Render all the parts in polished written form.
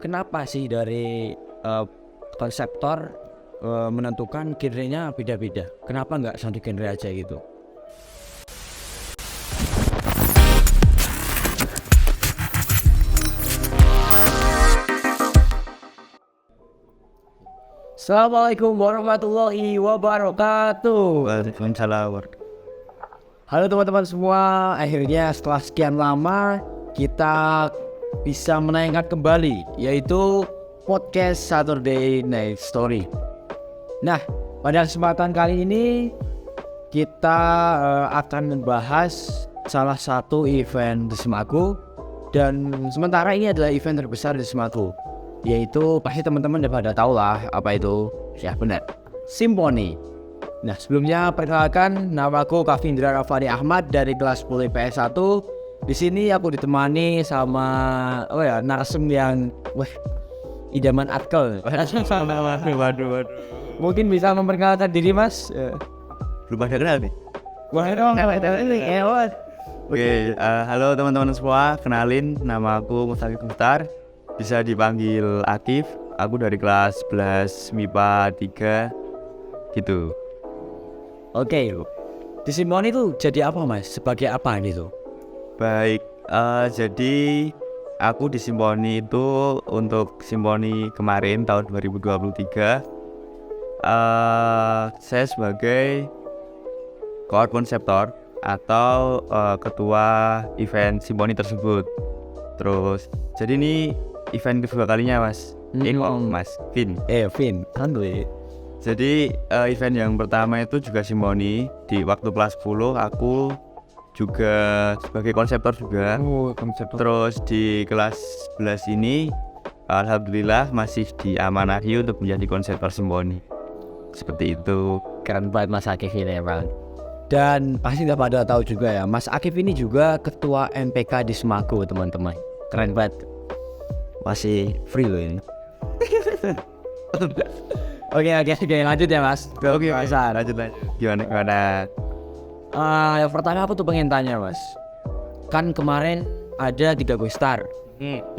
kenapa sih dari konseptor menentukan genrenya beda-beda? Kenapa nggak satu genre aja gitu? Assalamualaikum warahmatullahi wabarakatuh. Waalaikumsalam. Halo teman-teman semua, akhirnya setelah sekian lama kita bisa menayangkan kembali, yaitu podcast Saturday Night Story. Nah, pada kesempatan kali ini kita akan membahas salah satu event di Semaku. Dan sementara ini adalah event terbesar di Semaku, yaitu pasti teman-teman udah pada tahu lah apa itu. Ya benar, Simponi. Nah, sebelumnya perkenalkan, namaku Kavindra Rafani Ahmad dari kelas 10 IPS 1. Di sini aku ditemani sama narasum yang idaman Atkel. Waduh. Mungkin bisa memperkenalkan diri, Mas? Belum ada kenal nih. Wah, Oke, halo teman-teman semua. Kenalin, nama aku Mustaqim Mukhtar. Bisa dipanggil Akif. Aku dari kelas 11 MIPA 3 gitu. Oke, di Simponi itu jadi apa, Mas? Sebagai apa gitu? Baik, jadi aku di Simponi itu untuk Simponi kemarin tahun 2023 saya sebagai konseptor atau ketua event Simponi tersebut. Terus jadi ini event kedua kalinya, Mas. Mas Vin. Vin, santuy. Jadi event yang pertama itu juga Simponi di waktu kelas 10. Aku juga sebagai konseptor juga. Konseptor. Terus di kelas 11 ini alhamdulillah masih diamanahi untuk menjadi konseptor Simponi. Seperti itu. Keren banget Mas Akif ini ya, Bang. Dan pasti udah pada tahu juga ya, Mas Akif ini juga ketua MPK di Semaku, teman-teman. Keren banget. Masih free loh ini. Oke, lanjut ya, Mas. Oke, lanjut. Gimana? Yang pertama aku tuh pengen tanya, Mas. Kan kemarin ada 3 Guestar.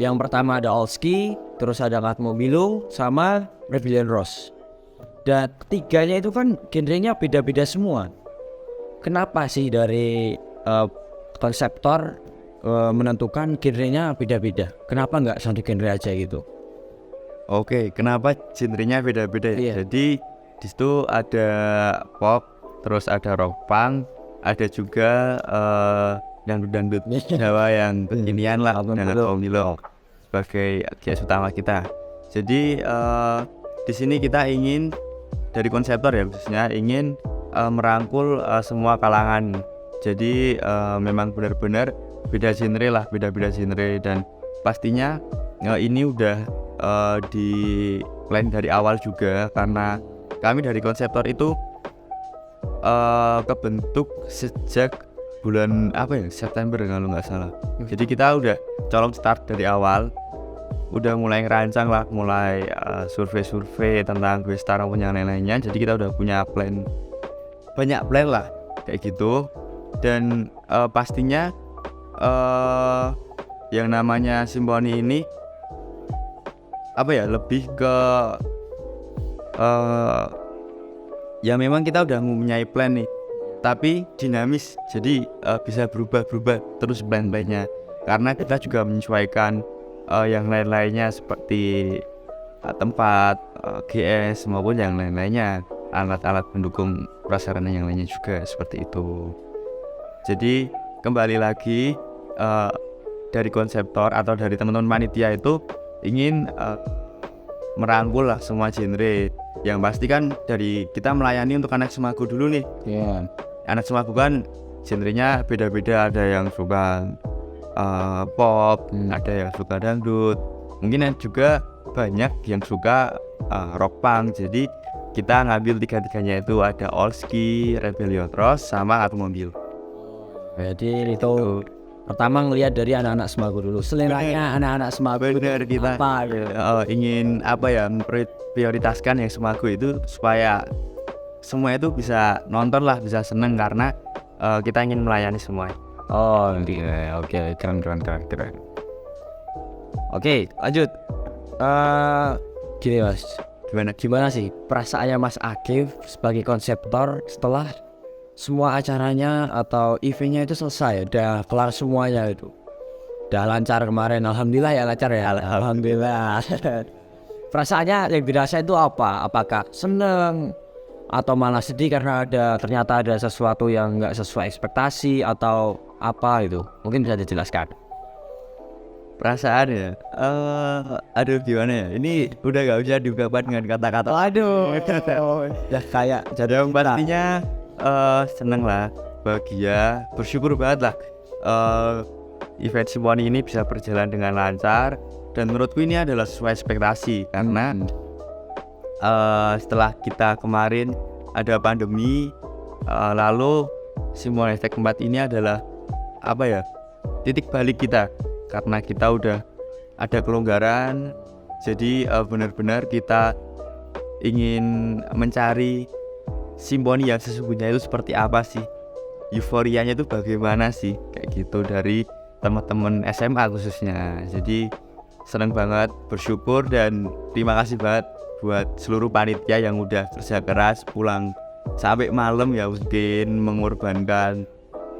Yang pertama ada Olski, terus ada Katmo Bilu, sama Rebellion Rose. Dan ketiganya itu kan genrenya beda-beda semua. Kenapa sih dari konseptor menentukan genrenya beda-beda? Kenapa nggak satu genre aja gitu? Oke, kenapa genrenya beda-beda? Iya. Jadi di situ ada pop, terus ada rock punk, ada juga dangdut Jawa yang kekinian lah, dengan Milo sebagai kias utama kita. Jadi di sini kita ingin dari konseptor ya, khususnya ingin merangkul semua kalangan. Jadi memang benar-benar beda genre, dan pastinya ini udah di plan dari awal juga, karena kami dari konseptor itu kebentuk sejak bulan September kalau nggak salah. Jadi kita udah colong start dari awal, udah mulai ngerancang lah, mulai survei tentang Guestar maupun yang lain-lainnya. Jadi kita udah punya banyak plan lah kayak gitu. Dan pastinya yang namanya Simponi ini lebih ke ya memang kita udah mempunyai plan nih, tapi dinamis. Jadi bisa berubah terus plan-plannya, karena kita juga menyesuaikan yang lain-lainnya seperti tempat, GS maupun yang lain-lainnya, alat-alat pendukung prasarana yang lainnya juga seperti itu. Jadi kembali lagi dari konseptor atau dari teman-teman panitia itu ingin merangkul lah semua genre. Yang pasti kan dari kita melayani untuk anak Semaku dulu nih. Iya. Anak Semaku kan genrenya beda-beda, ada yang suka pop, ada yang suka dangdut, mungkin juga banyak yang suka rock punk. Jadi kita ngambil tiga-tiganya itu, ada Olski, Rebellion Rose, sama Automobil. Jadi itu pertama ngelihat dari anak-anak Semaku dulu, seleranya anak-anak Semaku. Bener, kita apa gitu. ingin prioritaskan yang Semaku itu supaya semua itu bisa nonton lah, bisa seneng, karena kita ingin melayani semua. Oh, oke, keren. Oke, lanjut. Gini Mas, Gimana? gimana sih perasaannya Mas Akif sebagai konseptor setelah semua acaranya atau eventnya itu selesai, udah kelar semuanya itu, udah lancar kemarin, alhamdulillah ya lancar ya, alhamdulillah. Perasaannya yang dirasa itu apa? Apakah seneng atau malah sedih karena ternyata ada sesuatu yang nggak sesuai ekspektasi atau apa itu? Mungkin bisa dijelaskan. Perasaan ya, aduh gimana ya, ini udah gak bisa diungkapkan dengan kata-kata. Aduh, ya kayak Jadi yang pastinya seneng lah, bahagia, bersyukur banget lah event Simoni ini bisa berjalan dengan lancar. Dan menurutku ini adalah sesuai ekspektasi karena setelah kita kemarin ada pandemi, lalu Simoni Tech 4 ini adalah apa ya, titik balik kita karena kita udah ada kelonggaran. Jadi benar-benar kita ingin mencari Simoni yang sesungguhnya itu seperti apa sih, euforianya itu bagaimana sih, kayak gitu dari teman-teman SMA khususnya. Jadi seneng banget, bersyukur, dan terima kasih banget buat seluruh panitia yang udah kerja keras pulang sampai malam ya, mungkin mengorbankan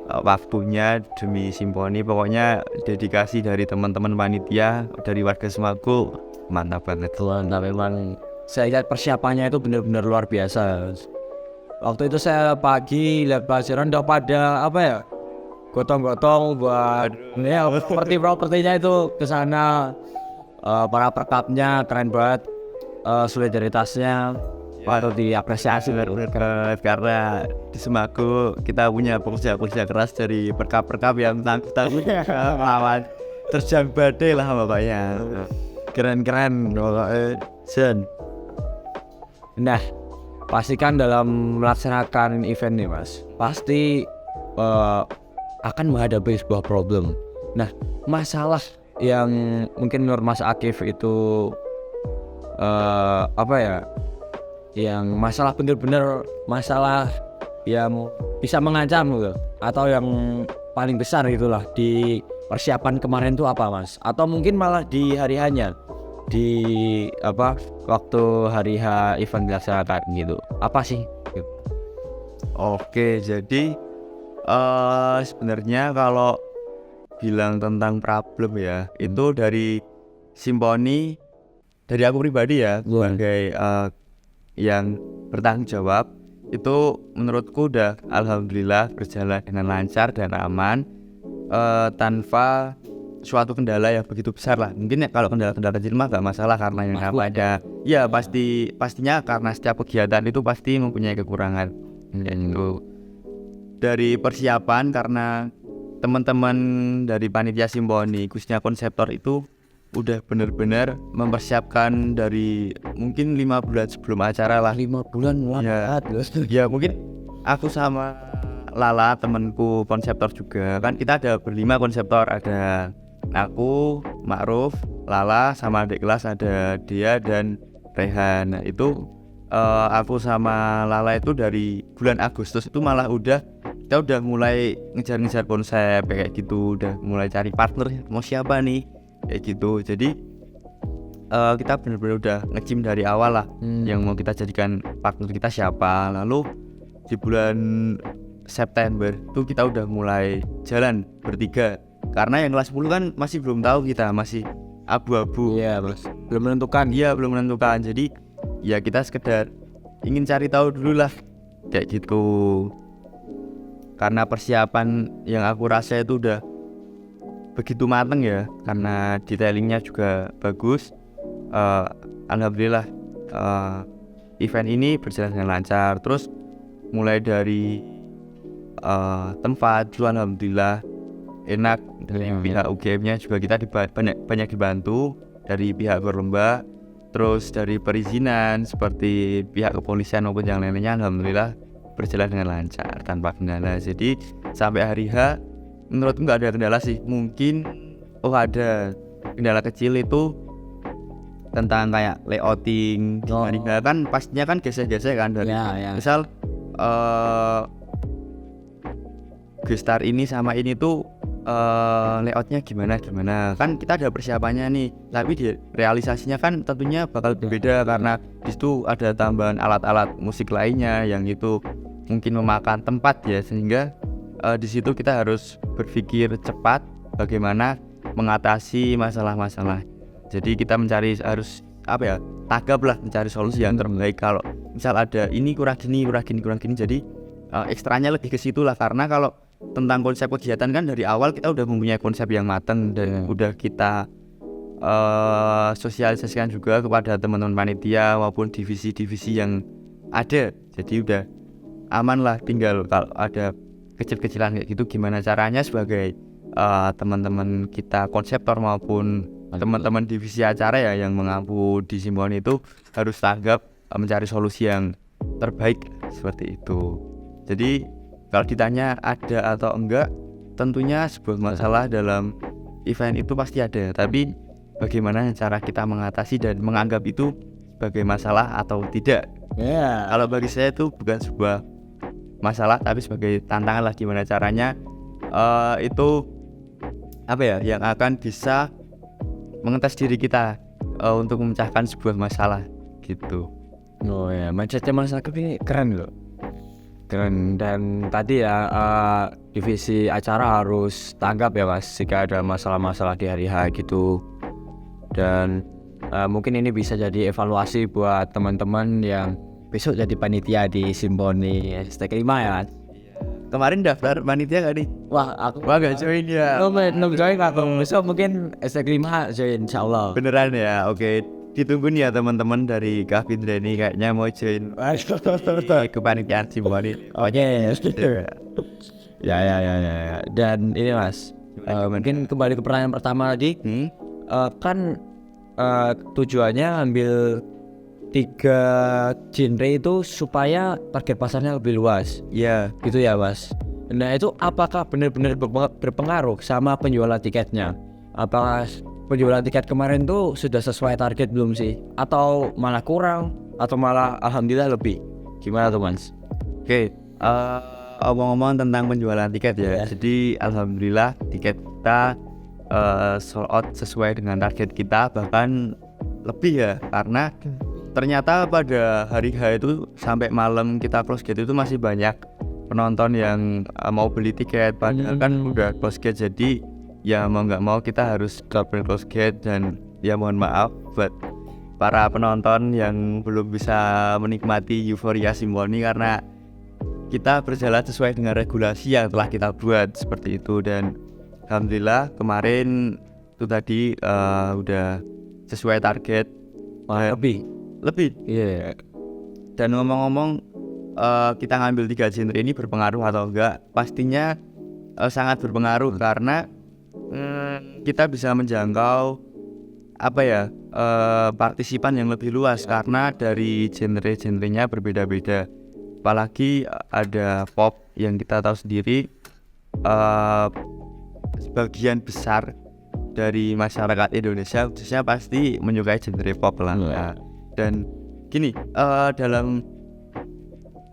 waktunya demi Simoni. Pokoknya dedikasi dari teman-teman panitia, dari warga Semago, mantap banget. Nah, memang saya lihat persiapannya itu benar-benar luar biasa. Waktu itu saya pagi lihat pelajaran udah pada apa ya, gotong-gotong buat ya propertinya itu ke sana. Para perkapnya keren banget, solidaritasnya patut diapresiasi Karena di Semago kita punya pekerja keras dari perkap-perkap yang tangguh lawan terjang badai lah pokoknya. keren Sen. Nah, pastikan dalam melaksanakan event nih Mas, pasti akan menghadapi sebuah problem. Nah, masalah yang mungkin menurut Mas Akif itu apa ya, yang masalah bener-bener masalah yang bisa mengancam gitu, atau yang paling besar itulah di persiapan kemarin itu apa Mas? Atau mungkin malah di hari hanya di apa waktu hari H event dilaksanakan gitu, apa sih gitu? Oke, jadi sebenarnya kalau bilang tentang problem ya, itu dari Simoni, dari aku pribadi ya, sebagai yang bertanggung jawab, itu menurutku udah alhamdulillah berjalan dengan lancar dan aman, tanpa suatu kendala yang begitu besar lah. Mungkin ya kalau kendala-kendala kecil mah gak masalah karena yang ada. Ya pastinya karena setiap kegiatan itu pasti mempunyai kekurangan. Itu dari persiapan, karena teman-teman dari panitia Simoni khususnya konseptor itu udah benar-benar mempersiapkan dari mungkin 5 bulan sebelum acara lah. 5 bulan ya, ya mungkin aku sama Lala temanku konseptor juga, kan kita ada berlima konseptor, ada aku, Ma'ruf, Lala, sama adik kelas ada dia dan Rehan. Nah, itu aku sama Lala itu dari bulan Agustus itu malah kita udah mulai ngejar-ngejar konsep kayak gitu, udah mulai cari partner mau siapa nih kayak gitu. Jadi kita benar-benar udah nge-gym dari awal lah, yang mau kita jadikan partner kita siapa. Lalu di bulan September tuh kita udah mulai jalan bertiga, karena yang kelas 10 kan masih belum tahu, kita masih abu-abu. Iya Mas, belum menentukan. Iya, belum menentukan. Jadi ya kita sekedar ingin cari tahu dulu lah kayak gitu. Karena persiapan yang aku rasa itu udah begitu mateng ya, karena detailingnya juga bagus. Alhamdulillah event ini berjalan dengan lancar. Terus mulai dari tempat itu alhamdulillah enak, dari pihak UGM-nya juga kita banyak dibantu dari pihak berlomba. Terus dari perizinan seperti pihak kepolisian maupun yang lainnya alhamdulillah berjalan dengan lancar tanpa kendala. Jadi sampai hari H menurutku nggak ada kendala sih. Mungkin ada kendala kecil itu tentang kayak layouting. Hari H kan pastinya kan gesek-gesek kan dari misal gestar ini sama ini tuh layoutnya gimana kan kita ada persiapannya nih, tapi di realisasinya kan tentunya bakal berbeda karena di situ ada tambahan alat-alat musik lainnya yang itu mungkin memakan tempat ya, sehingga di situ kita harus berpikir cepat bagaimana mengatasi masalah-masalah. Jadi kita harus tagap lah mencari solusi yang terbaik. Kalau misal ada ini kurang gini, jadi ekstranya lebih ke situ lah, karena kalau tentang konsep kegiatan kan dari awal kita udah mempunyai konsep yang matang dan udah kita sosialisasikan juga kepada teman-teman panitia maupun divisi-divisi yang ada. Jadi udah aman lah, tinggal kalau ada kecil-kecilan kayak gitu gimana caranya sebagai teman-teman kita konseptor maupun teman-teman divisi acara ya yang mengampu di Simponi itu harus tanggap mencari solusi yang terbaik seperti itu. Jadi kalau ditanya ada atau enggak, tentunya sebuah masalah dalam event itu pasti ada, tapi bagaimana cara kita mengatasi dan menganggap itu sebagai masalah atau tidak. Kalau bagi saya itu bukan sebuah masalah, tapi sebagai tantangan lah, gimana caranya itu yang akan bisa mengetes diri kita untuk memecahkan sebuah masalah gitu. Oh ya, mindsetnya Mas Akif ini keren loh. Keren. Dan tadi ya divisi acara harus tanggap ya Mas jika ada masalah-masalah di hari H gitu. Dan mungkin ini bisa jadi evaluasi buat teman-teman yang besok jadi panitia di Simponi Hashtag 5 ya Mas. Kemarin daftar panitia gak nih? Wah gak join ya. Belum join aku. Besok mungkin Hashtag 5 join insyaallah. Beneran ya, oke. Ditunggu nih ya teman-teman dari Kak Findra ini kayaknya mau join kepanitiaan Simponi. Oke. Ya. Dan ini Mas, mungkin kembali ke pertanyaan pertama tadi. Kan tujuannya ambil 3 genre itu supaya target pasarnya lebih luas. Iya, gitu ya Mas. Nah itu apakah benar-benar berpengaruh sama penjualan tiketnya? Apakah penjualan tiket kemarin tuh sudah sesuai target belum sih? Atau malah kurang? Atau malah alhamdulillah lebih? Gimana tuh Mas? Oke, omong-omong tentang penjualan tiket ya. Jadi alhamdulillah tiket kita sold out sesuai dengan target kita, bahkan lebih ya, karena ternyata pada hari H itu sampai malam kita close gate itu masih banyak penonton yang mau beli tiket, padahal kan udah close gate. Jadi ya mau nggak mau kita harus double close gate, dan ya mohon maaf buat para penonton yang belum bisa menikmati euforia Simponi karena kita berjalan sesuai dengan regulasi yang telah kita buat seperti itu. Dan alhamdulillah kemarin itu tadi udah sesuai target. Lebih. Iya. Dan ngomong-ngomong kita ngambil 3 genre ini berpengaruh atau enggak? Pastinya sangat berpengaruh, karena kita bisa menjangkau partisipan yang lebih luas karena dari genre-genrenya berbeda-beda. Apalagi ada pop yang kita tahu sendiri, sebagian besar dari masyarakat Indonesia khususnya pasti menyukai genre pop lah. Dan gini, dalam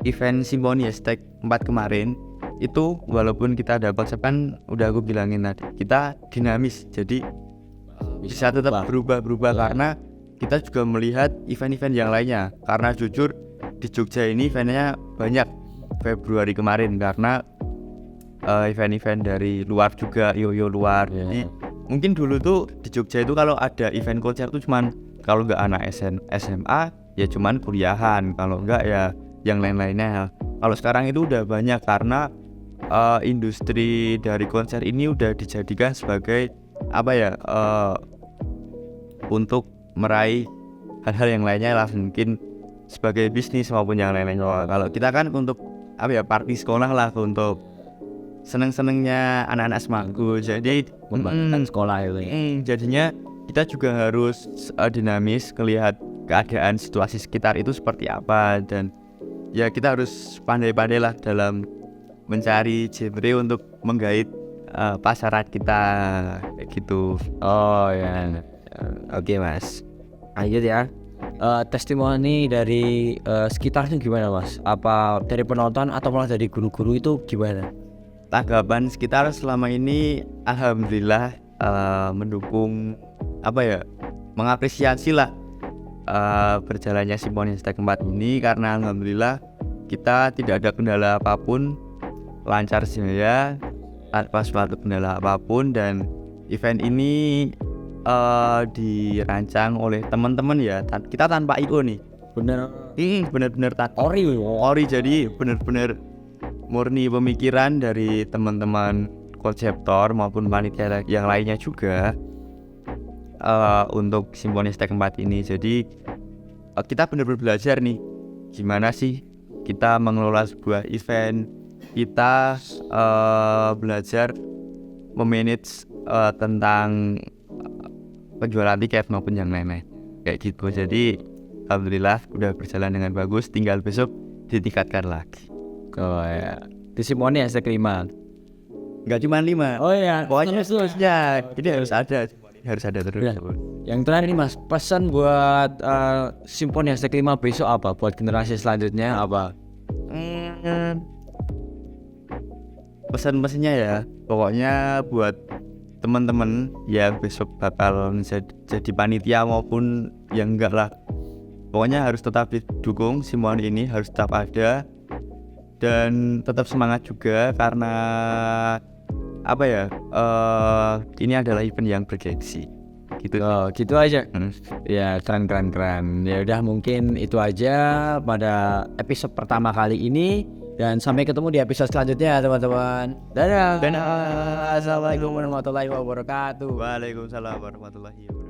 event Simponi Hashtag 4 kemarin itu walaupun kita ada konsep, kan udah aku bilangin tadi, kita dinamis, jadi bisa tetap berubah karena kita juga melihat event-event yang lainnya. Karena jujur di Jogja ini eventnya banyak Februari kemarin, karena event-event dari luar juga, yo luar. Jadi mungkin dulu tuh di Jogja itu kalau ada event konser tuh cuman kalau nggak anak SMA ya cuman kuliahan, kalau nggak ya yang lain-lainnya. Kalau sekarang itu udah banyak karena industri dari konser ini udah dijadikan sebagai untuk meraih hal-hal yang lainnya lah, mungkin sebagai bisnis maupun yang lain-lainnya. Kalau kita kan untuk party sekolah lah, untuk seneng-senengnya anak-anak semangku. Jadi sekolah itu jadinya kita juga harus dinamis, melihat keadaan situasi sekitar itu seperti apa, dan ya kita harus pandai-pandai lah dalam mencari genre untuk menggait pasaran kita kayak gitu. Oh ya, oke Mas. Lanjut ya. Testimoni dari sekitarnya gimana Mas? Apa dari penonton atau malah dari guru-guru itu gimana? tanggapan sekitar selama ini alhamdulillah mendukung mengapresiasi lah berjalannya Simfoni Hashtag 4 ini, karena alhamdulillah kita tidak ada kendala apapun, lancar jaya tanpa suatu kendala apapun, dan event ini dirancang oleh teman-teman ya, kita tanpa IO nih, bener-bener ori, jadi bener-bener murni pemikiran dari teman-teman konseptor maupun panitia yang lainnya juga untuk Simfoni Hashtag 4 ini. Jadi kita benar-benar belajar nih gimana sih kita mengelola sebuah event, kita belajar memanage tentang penjualan tiket maupun yang lain-lain kayak gitu. Jadi alhamdulillah udah berjalan dengan bagus, tinggal besok ditingkatkan lagi. Oh ya, di Simfoni Hashtag 5. Nggak cuma 5. Oh iya, Pokoknya seterusnya. Jadi harus ada terus. Ya. Yang terakhir nih Mas, pesan buat Simfoni Hashtag 5 besok apa? Buat generasi selanjutnya apa? Pesan-pesannya ya, pokoknya buat teman-teman yang besok bakal jadi panitia maupun yang enggak lah, pokoknya harus tetap didukung Simfoni ini, harus tetap ada dan tetap semangat juga, karena ini adalah event yang bergengsi gitu. Oh, gitu aja. Ya, keren. Ya udah, mungkin itu aja pada episode pertama kali ini, dan sampai ketemu di episode selanjutnya teman-teman. Dadah. Assalamualaikum warahmatullahi wabarakatuh. Waalaikumsalam warahmatullahi wabarakatuh.